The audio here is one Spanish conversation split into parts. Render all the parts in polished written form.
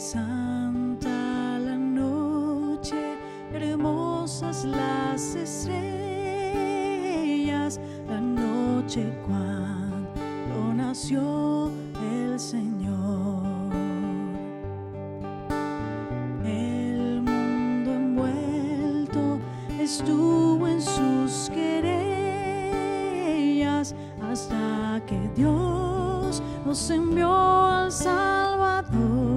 Santa la noche, hermosas las estrellas, la noche cuando nació el Señor. El mundo envuelto estuvo en sus querellas hasta que Dios nos envió al Salvador.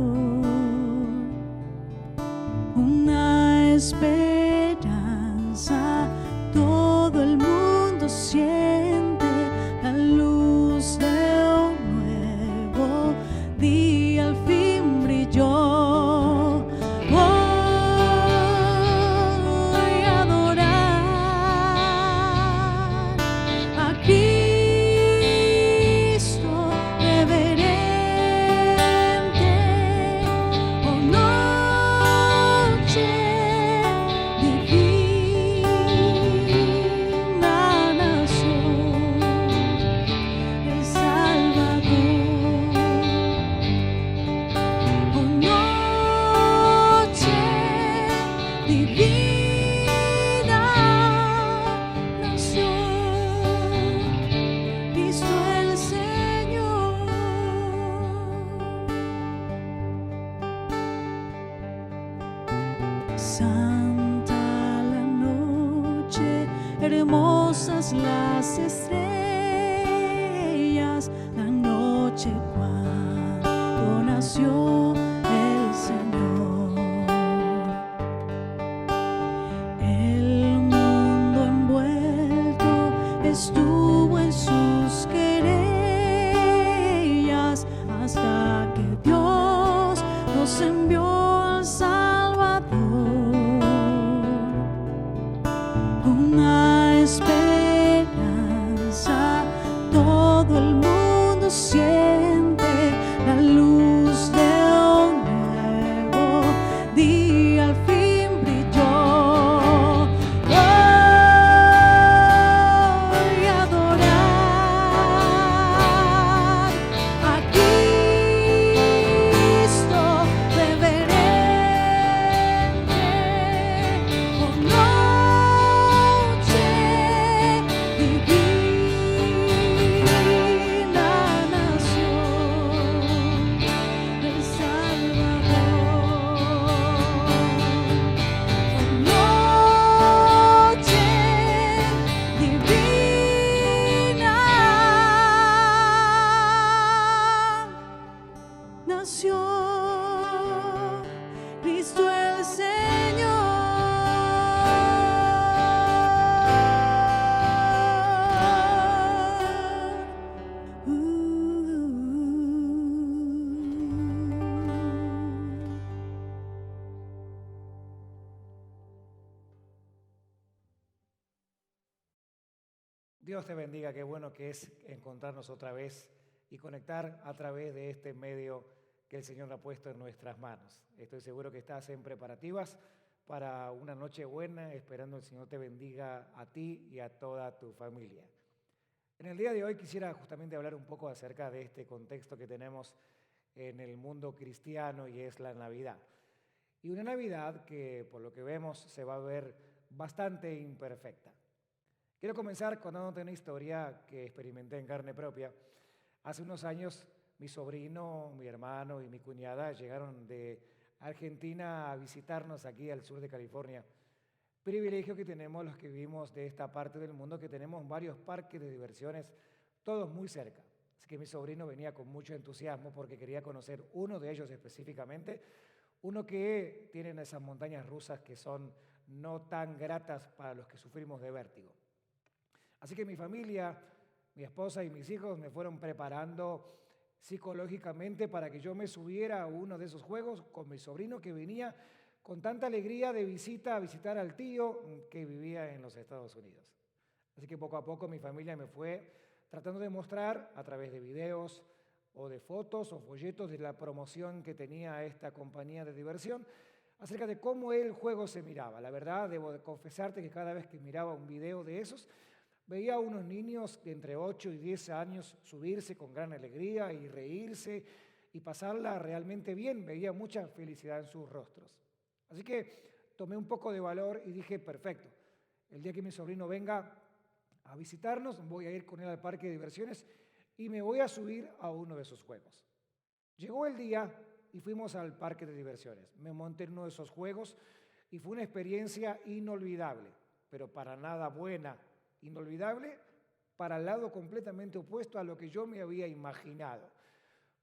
Una esperanza todo el mundo siente, la luz de un nuevo día al fin brilló. Voy a adorar a Cristo reverente, oh noche divina nació el Salvador. Oh noche divina nació Cristo el Señor. Santa la noche, hermosas las estrellas, la noche cuando nació el Señor. El mundo envuelto estuvo en sus querellas hasta que Dios nos envió al Salvador. Una esperanza todo el mundo siente, la luz de un nuevo día al fin brilló. Voy a adorar a Cristo reverente, oh noche divina nació el Salvador. Oh noche divina nació Cristo el Señor. Dios te bendiga, qué bueno que es encontrarnos otra vez y conectar a través de este medio que el Señor ha puesto en nuestras manos. Estoy seguro que estás en preparativas para una noche buena, esperando el Señor te bendiga a ti y a toda tu familia. En el día de hoy quisiera justamente hablar un poco acerca de este contexto que tenemos en el mundo cristiano y es la Navidad. Y una Navidad que por lo que vemos se va a ver bastante imperfecta. Quiero comenzar contándote una historia que experimenté en carne propia. Hace unos años mi sobrino, mi hermano y mi cuñada llegaron de Argentina a visitarnos aquí al sur de California. Privilegio que tenemos los que vivimos de esta parte del mundo, que tenemos varios parques de diversiones, todos muy cerca. Así que mi sobrino venía con mucho entusiasmo porque quería conocer uno de ellos específicamente, uno que tienen esas montañas rusas que son no tan gratas para los que sufrimos de vértigo. Así que mi familia, mi esposa y mis hijos me fueron preparando psicológicamente para que yo me subiera a uno de esos juegos con mi sobrino que venía con tanta alegría de visita a visitar al tío que vivía en los Estados Unidos. Así que poco a poco mi familia me fue tratando de mostrar a través de videos o de fotos o folletos de la promoción que tenía esta compañía de diversión acerca de cómo el juego se miraba. La verdad, debo de confesarte que cada vez que miraba un video de esos, veía a unos niños de entre 8 y 10 años subirse con gran alegría y reírse y pasarla realmente bien. Veía mucha felicidad en sus rostros. Así que tomé un poco de valor y dije, perfecto, el día que mi sobrino venga a visitarnos, voy a ir con él al parque de diversiones y me voy a subir a uno de sus juegos. Llegó el día y fuimos al parque de diversiones. Me monté en uno de esos juegos y fue una experiencia inolvidable, pero para nada buena, inolvidable, para el lado completamente opuesto a lo que yo me había imaginado.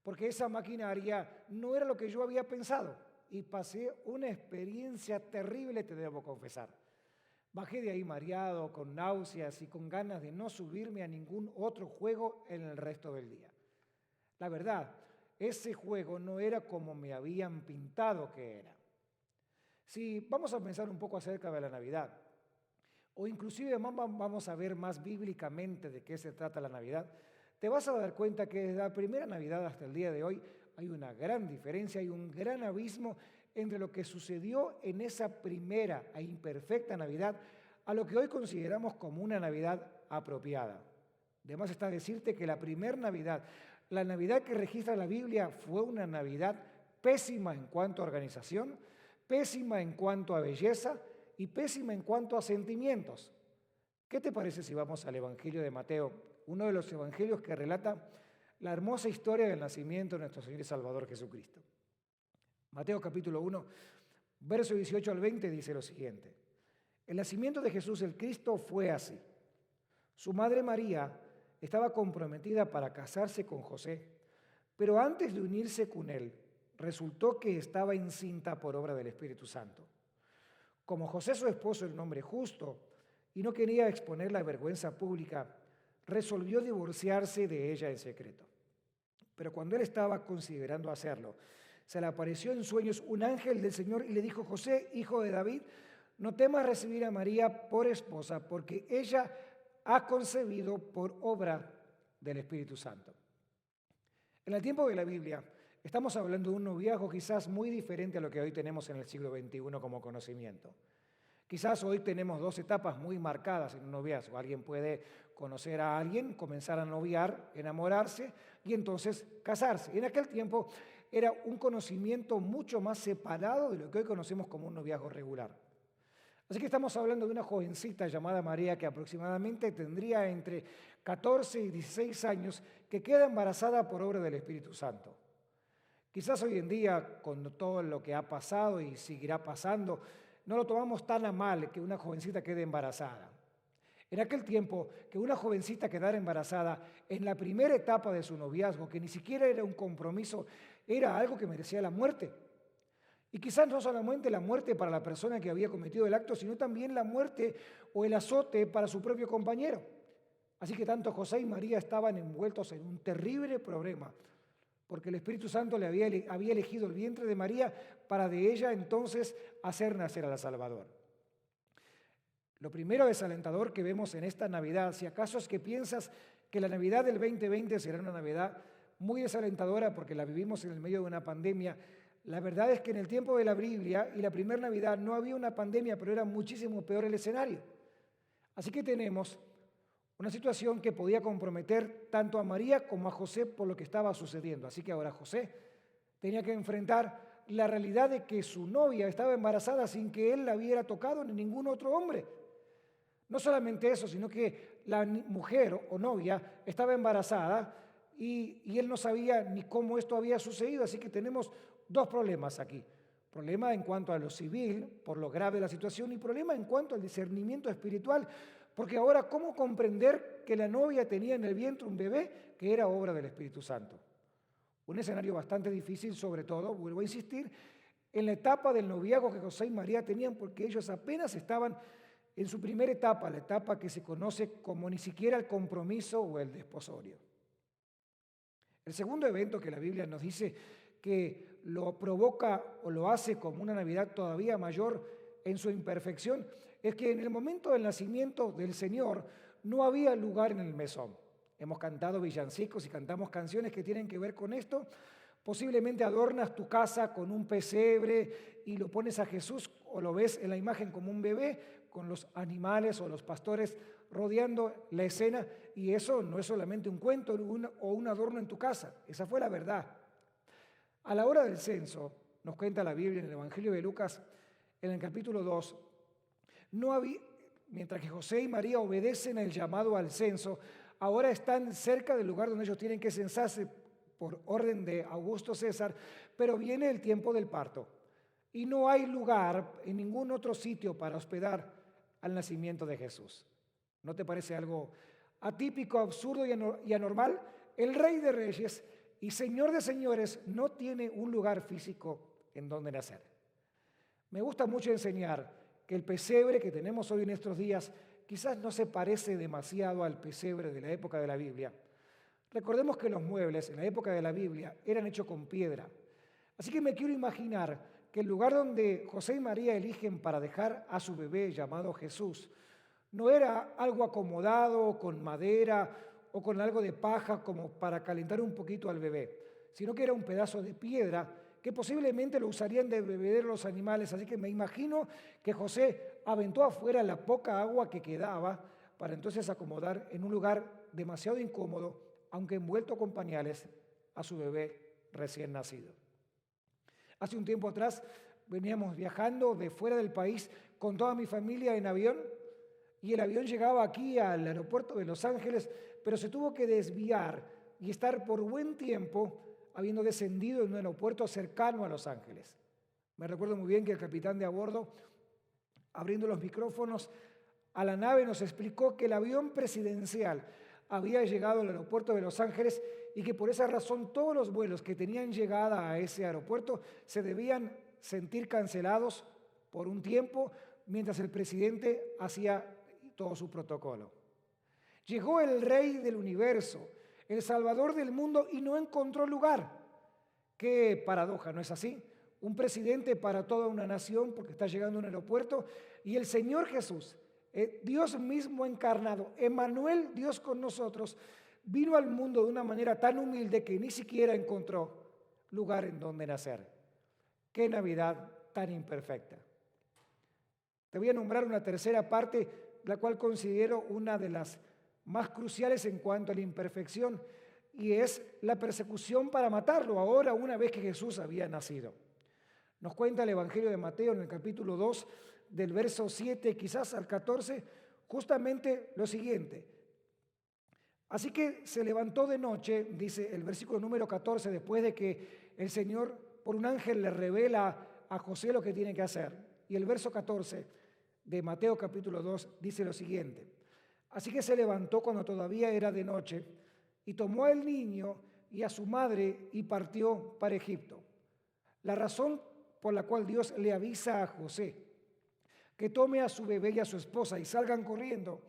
Porque esa maquinaria no era lo que yo había pensado y pasé una experiencia terrible, te debo confesar. Bajé de ahí mareado, con náuseas y con ganas de no subirme a ningún otro juego en el resto del día. La verdad, ese juego no era como me habían pintado que era. Si vamos a pensar un poco acerca de la Navidad, o inclusive vamos a ver más bíblicamente de qué se trata la Navidad, te vas a dar cuenta que desde la primera Navidad hasta el día de hoy hay una gran diferencia, hay un gran abismo entre lo que sucedió en esa primera e imperfecta Navidad a lo que hoy consideramos como una Navidad apropiada. Además está decirte que la primera Navidad, la Navidad que registra la Biblia, fue una Navidad pésima en cuanto a organización, pésima en cuanto a belleza y pésima en cuanto a sentimientos. ¿Qué te parece si vamos al Evangelio de Mateo, uno de los evangelios que relata la hermosa historia del nacimiento de nuestro Señor y Salvador Jesucristo? Mateo capítulo 1, verso 18 al 20 dice lo siguiente. El nacimiento de Jesús el Cristo fue así. Su madre María estaba comprometida para casarse con José, pero antes de unirse con él, resultó que estaba encinta por obra del Espíritu Santo. Como José su esposo era un hombre justo y no quería exponer la vergüenza pública, resolvió divorciarse de ella en secreto. Pero cuando él estaba considerando hacerlo, se le apareció en sueños un ángel del Señor y le dijo: José, hijo de David, no temas recibir a María por esposa, porque ella ha concebido por obra del Espíritu Santo. En el tiempo de la Biblia, estamos hablando de un noviazgo quizás muy diferente a lo que hoy tenemos en el siglo XXI como conocimiento. Quizás hoy tenemos dos etapas muy marcadas en un noviazgo. Alguien puede conocer a alguien, comenzar a noviar, enamorarse y entonces casarse. En aquel tiempo era un conocimiento mucho más separado de lo que hoy conocemos como un noviazgo regular. Así que estamos hablando de una jovencita llamada María que aproximadamente tendría entre 14 y 16 años que queda embarazada por obra del Espíritu Santo. Quizás hoy en día, con todo lo que ha pasado y seguirá pasando, no lo tomamos tan a mal que una jovencita quede embarazada. En aquel tiempo, que una jovencita quedara embarazada en la primera etapa de su noviazgo, que ni siquiera era un compromiso, era algo que merecía la muerte. Y quizás no solamente la muerte para la persona que había cometido el acto, sino también la muerte o el azote para su propio compañero. Así que tanto José y María estaban envueltos en un terrible problema, porque el Espíritu Santo le había elegido el vientre de María para de ella entonces hacer nacer al Salvador. Lo primero desalentador que vemos en esta Navidad, si acaso es que piensas que la Navidad del 2020 será una Navidad muy desalentadora porque la vivimos en el medio de una pandemia, la verdad es que en el tiempo de la Biblia y la primera Navidad no había una pandemia, pero era muchísimo peor el escenario. Así que tenemos una situación que podía comprometer tanto a María como a José por lo que estaba sucediendo. Así que ahora José tenía que enfrentar la realidad de que su novia estaba embarazada sin que él la hubiera tocado ni ningún otro hombre. No solamente eso, sino que la mujer o novia estaba embarazada y él no sabía ni cómo esto había sucedido. Así que tenemos dos problemas aquí. Problema en cuanto a lo civil, por lo grave de la situación, y problema en cuanto al discernimiento espiritual, porque ahora, ¿cómo comprender que la novia tenía en el vientre un bebé que era obra del Espíritu Santo? Un escenario bastante difícil, sobre todo, vuelvo a insistir, en la etapa del noviazgo que José y María tenían, porque ellos apenas estaban en su primera etapa, la etapa que se conoce como ni siquiera el compromiso o el desposorio. El segundo evento que la Biblia nos dice que lo provoca o lo hace como una Navidad todavía mayor en su imperfección, es que en el momento del nacimiento del Señor no había lugar en el mesón. Hemos cantado villancicos y cantamos canciones que tienen que ver con esto. Posiblemente adornas tu casa con un pesebre y lo pones a Jesús o lo ves en la imagen como un bebé con los animales o los pastores rodeando la escena, y eso no es solamente un cuento o un adorno en tu casa, esa fue la verdad. A la hora del censo, nos cuenta la Biblia en el Evangelio de Lucas, en el capítulo 2, no había, mientras que José y María obedecen el llamado al censo, ahora están cerca del lugar donde ellos tienen que censarse por orden de Augusto César, pero viene el tiempo del parto y no hay lugar en ningún otro sitio para hospedar al nacimiento de Jesús. ¿No te parece algo atípico, absurdo y anormal? El Rey de Reyes y Señor de Señores no tiene un lugar físico en donde nacer. Me gusta mucho enseñar que el pesebre que tenemos hoy en estos días quizás no se parece demasiado al pesebre de la época de la Biblia. Recordemos que los muebles en la época de la Biblia eran hechos con piedra. Así que me quiero imaginar que el lugar donde José y María eligen para dejar a su bebé llamado Jesús no era algo acomodado con madera o con algo de paja como para calentar un poquito al bebé, sino que era un pedazo de piedra que posiblemente lo usarían de bebedero los animales. Así que me imagino que José aventó afuera la poca agua que quedaba para entonces acomodar en un lugar demasiado incómodo, aunque envuelto con pañales, a su bebé recién nacido. Hace un tiempo atrás veníamos viajando de fuera del país con toda mi familia en avión y el avión llegaba aquí al aeropuerto de Los Ángeles, pero se tuvo que desviar y estar por buen tiempo habiendo descendido en un aeropuerto cercano a Los Ángeles. Me recuerdo muy bien que el capitán de a bordo, abriendo los micrófonos a la nave, nos explicó que el avión presidencial había llegado al aeropuerto de Los Ángeles y que por esa razón todos los vuelos que tenían llegada a ese aeropuerto se debían sentir cancelados por un tiempo mientras el presidente hacía todo su protocolo. Llegó el Rey del universo, el Salvador del mundo, y no encontró lugar. Qué paradoja, ¿no es así? Un presidente para toda una nación porque está llegando a un aeropuerto, y el Señor Jesús, Dios mismo encarnado, Emmanuel, Dios con nosotros, vino al mundo de una manera tan humilde que ni siquiera encontró lugar en donde nacer. Qué Navidad tan imperfecta. Te voy a nombrar una tercera parte, la cual considero una de las más cruciales en cuanto a la imperfección, y es la persecución para matarlo, ahora una vez que Jesús había nacido. Nos cuenta el Evangelio de Mateo en el capítulo 2, del verso 7 quizás al 14, justamente lo siguiente. Así que se levantó de noche, dice el versículo número 14, después de que el Señor por un ángel le revela a José lo que tiene que hacer. Y el verso 14 de Mateo capítulo 2 dice lo siguiente. Así que se levantó cuando todavía era de noche y tomó al niño y a su madre y partió para Egipto. La razón por la cual Dios le avisa a José que tome a su bebé y a su esposa y salgan corriendo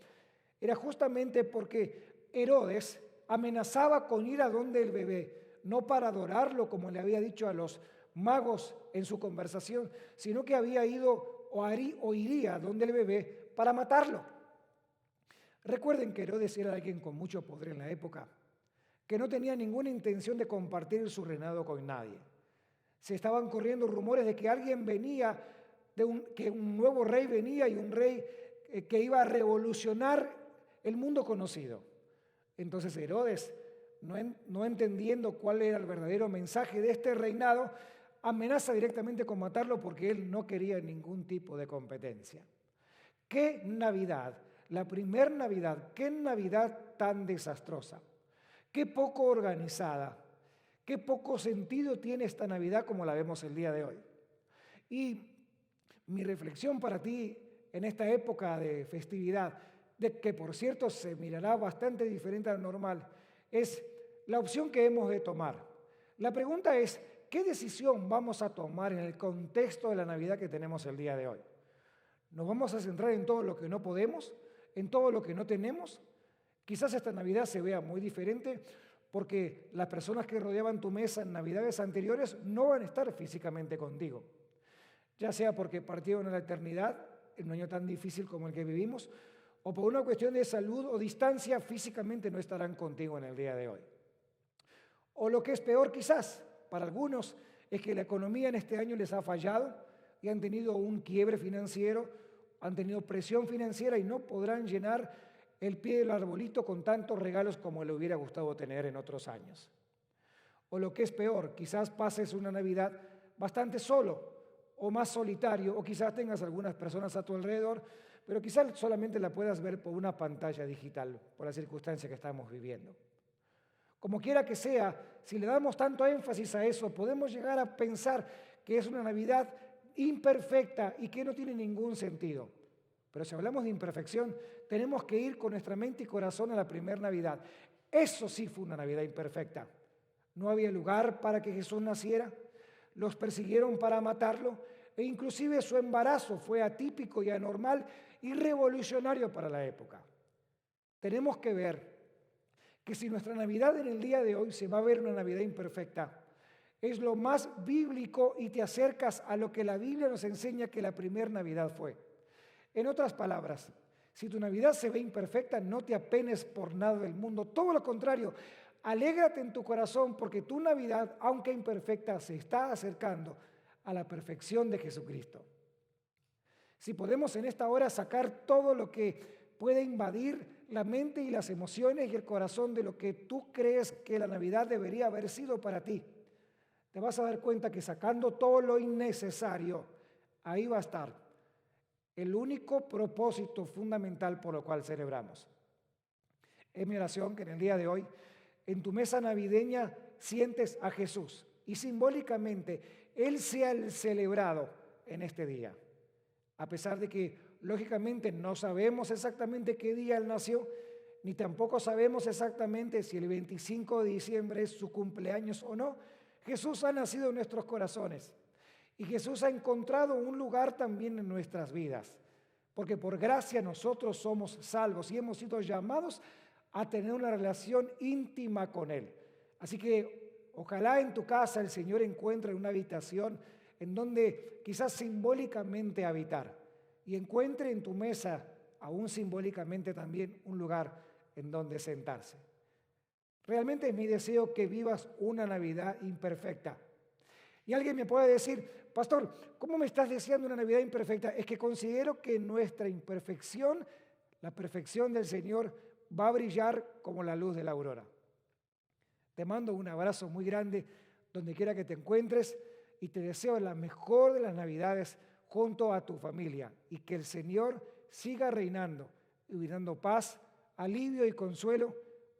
era justamente porque Herodes amenazaba con ir a donde el bebé, no para adorarlo como le había dicho a los magos en su conversación, sino que había ido o iría donde el bebé para matarlo. Recuerden que Herodes era alguien con mucho poder en la época, que no tenía ninguna intención de compartir su reinado con nadie. Se estaban corriendo rumores de que alguien venía, que un nuevo rey venía y un rey que iba a revolucionar el mundo conocido. Entonces Herodes, no entendiendo cuál era el verdadero mensaje de este reinado, amenaza directamente con matarlo porque él no quería ningún tipo de competencia. ¡Qué Navidad! La primer Navidad, qué Navidad tan desastrosa, qué poco organizada, qué poco sentido tiene esta Navidad como la vemos el día de hoy. Y mi reflexión para ti en esta época de festividad, de que por cierto se mirará bastante diferente a lo normal, es la opción que hemos de tomar. La pregunta es, ¿qué decisión vamos a tomar en el contexto de la Navidad que tenemos el día de hoy? ¿Nos vamos a centrar en todo lo que no podemos? ¿En todo lo que no tenemos? Quizás esta Navidad se vea muy diferente porque las personas que rodeaban tu mesa en Navidades anteriores no van a estar físicamente contigo. Ya sea porque partieron a la eternidad, en un año tan difícil como el que vivimos, o por una cuestión de salud o distancia, físicamente no estarán contigo en el día de hoy. O lo que es peor quizás para algunos es que la economía en este año les ha fallado y han tenido un quiebre financiero, han tenido presión financiera y no podrán llenar el pie del arbolito con tantos regalos como le hubiera gustado tener en otros años. O lo que es peor, quizás pases una Navidad bastante solo o más solitario, o quizás tengas algunas personas a tu alrededor, pero quizás solamente la puedas ver por una pantalla digital, por la circunstancia que estamos viviendo. Como quiera que sea, si le damos tanto énfasis a eso, podemos llegar a pensar que es una Navidad imperfecta y que no tiene ningún sentido. Pero si hablamos de imperfección, tenemos que ir con nuestra mente y corazón a la primera Navidad. Eso sí fue una Navidad imperfecta. No había lugar para que Jesús naciera, los persiguieron para matarlo e inclusive su embarazo fue atípico y anormal y revolucionario para la época. Tenemos que ver que si nuestra Navidad en el día de hoy se va a ver una Navidad imperfecta, es lo más bíblico y te acercas a lo que la Biblia nos enseña que la primera Navidad fue. En otras palabras, si tu Navidad se ve imperfecta, no te apenes por nada del mundo. Todo lo contrario, alégrate en tu corazón porque tu Navidad, aunque imperfecta, se está acercando a la perfección de Jesucristo. Si podemos en esta hora sacar todo lo que puede invadir la mente y las emociones y el corazón de lo que tú crees que la Navidad debería haber sido para ti, te vas a dar cuenta que sacando todo lo innecesario, ahí va a estar el único propósito fundamental por lo cual celebramos. Es mi oración que en el día de hoy, en tu mesa navideña, sientes a Jesús y simbólicamente Él sea el celebrado en este día. A pesar de que, lógicamente, no sabemos exactamente qué día Él nació, ni tampoco sabemos exactamente si el 25 de diciembre es su cumpleaños o no, Jesús ha nacido en nuestros corazones. Y Jesús ha encontrado un lugar también en nuestras vidas, porque por gracia nosotros somos salvos y hemos sido llamados a tener una relación íntima con Él. Así que ojalá en tu casa el Señor encuentre una habitación en donde quizás simbólicamente habitar y encuentre en tu mesa, aún simbólicamente también, un lugar en donde sentarse. Realmente es mi deseo que vivas una Navidad imperfecta. Y alguien me puede decir, pastor, ¿cómo me estás deseando una Navidad imperfecta? Es que considero que nuestra imperfección, la perfección del Señor, va a brillar como la luz de la aurora. Te mando un abrazo muy grande donde quiera que te encuentres y te deseo la mejor de las Navidades junto a tu familia y que el Señor siga reinando y dando paz, alivio y consuelo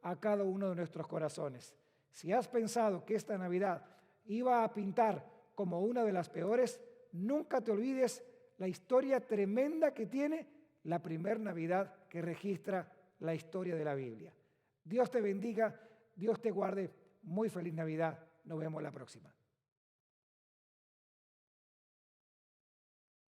a cada uno de nuestros corazones. Si has pensado que esta Navidad iba a pintar como una de las peores, nunca te olvides la historia tremenda que tiene la primera Navidad que registra la historia de la Biblia. Dios te bendiga, Dios te guarde. Muy feliz Navidad. Nos vemos la próxima.